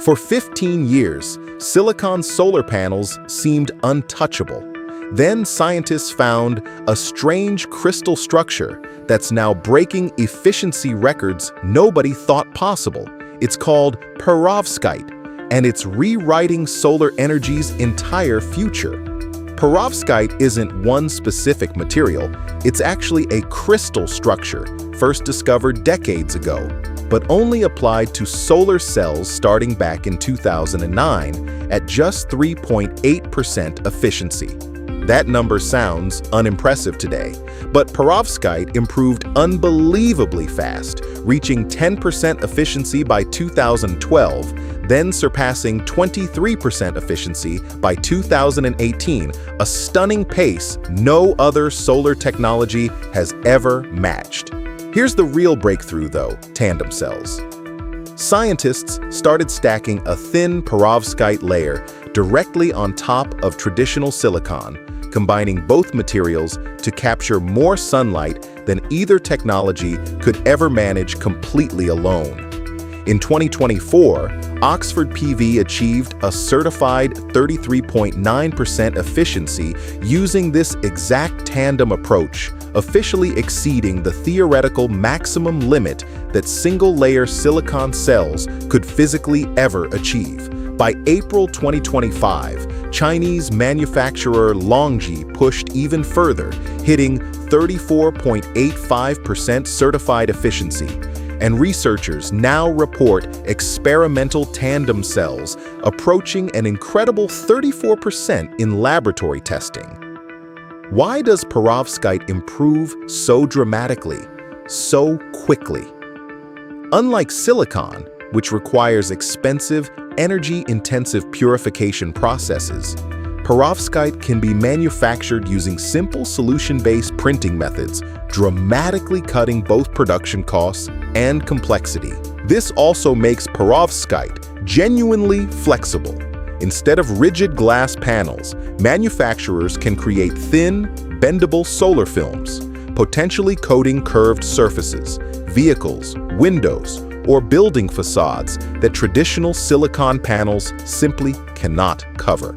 For 15 years, silicon solar panels seemed untouchable. Then scientists found a strange crystal structure that's now breaking efficiency records nobody thought possible. It's called perovskite, and it's rewriting solar energy's entire future. Perovskite isn't one specific material, it's actually a crystal structure first discovered decades ago, but only applied to solar cells starting back in 2009 at just 3.8% efficiency. That number sounds unimpressive today, but perovskite improved unbelievably fast, reaching 10% efficiency by 2012, then surpassing 23% efficiency by 2018, a stunning pace no other solar technology has ever matched. Here's the real breakthrough though, tandem cells. Scientists started stacking a thin perovskite layer directly on top of traditional silicon, combining both materials to capture more sunlight than either technology could ever manage completely alone. In 2024, Oxford PV achieved a certified 33.9% efficiency using this exact tandem approach, officially exceeding the theoretical maximum limit that single-layer silicon cells could physically ever achieve. By April 2025, Chinese manufacturer LONGi pushed even further, hitting 34.85% certified efficiency. And researchers now report experimental tandem cells approaching an incredible 34% in laboratory testing. Why does perovskite improve so dramatically, so quickly? Unlike silicon, which requires expensive, energy-intensive purification processes, perovskite can be manufactured using simple solution-based printing methods, dramatically cutting both production costs and complexity. This also makes perovskite genuinely flexible. Instead of rigid glass panels, manufacturers can create thin, bendable solar films, potentially coating curved surfaces, vehicles, windows, or building facades that traditional silicon panels simply cannot cover.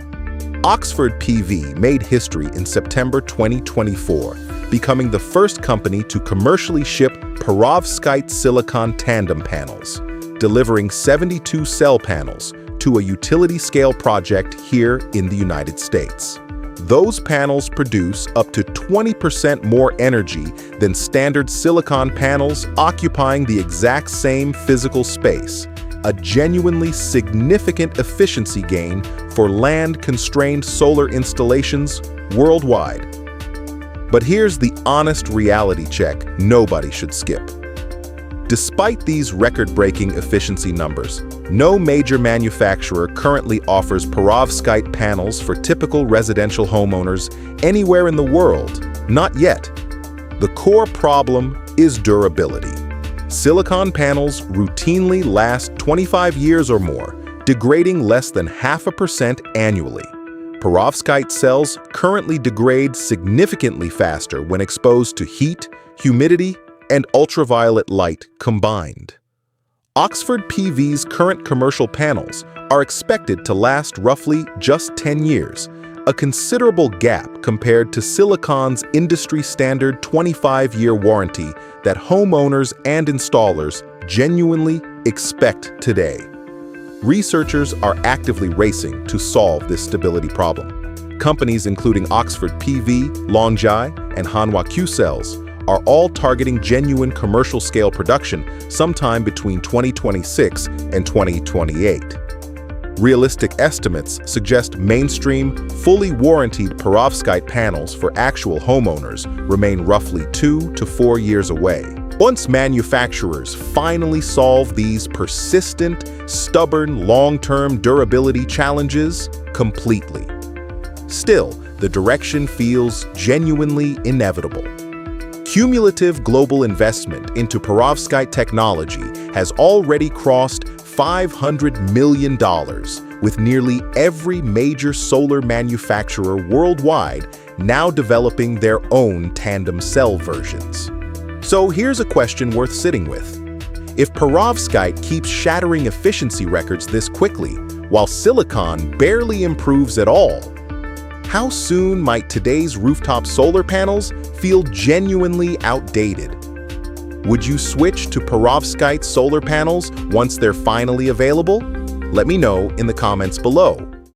Oxford PV made history in September 2024, becoming the first company to commercially ship perovskite-silicon tandem panels, delivering 72 cell panels to a utility-scale project here in the United States. Those panels produce up to 20% more energy than standard silicon panels, occupying the exact same physical space, a genuinely significant efficiency gain for land-constrained solar installations worldwide. But here's the honest reality check nobody should skip. Despite these record-breaking efficiency numbers, no major manufacturer currently offers perovskite panels for typical residential homeowners anywhere in the world, not yet. The core problem is durability. Silicon panels routinely last 25 years or more, degrading less than 0.5% annually. Perovskite cells currently degrade significantly faster when exposed to heat, humidity, and ultraviolet light combined. Oxford PV's current commercial panels are expected to last roughly just 10 years, a considerable gap compared to silicon's industry-standard 25-year warranty that homeowners and installers genuinely expect today. Researchers are actively racing to solve this stability problem. Companies including Oxford PV, LONGi, and Hanwha Q-Cells are all targeting genuine commercial-scale production sometime between 2026 and 2028. Realistic estimates suggest mainstream, fully warranted perovskite panels for actual homeowners remain roughly 2 to 4 years away. Once manufacturers finally solve these persistent, stubborn, long-term durability challenges completely. Still, the direction feels genuinely inevitable. Cumulative global investment into perovskite technology has already crossed $500 million, with nearly every major solar manufacturer worldwide now developing their own tandem cell versions. So here's a question worth sitting with. If perovskite keeps shattering efficiency records this quickly, while silicon barely improves at all, how soon might today's rooftop solar panels feel genuinely outdated? Would you switch to perovskite solar panels once they're finally available? Let me know in the comments below.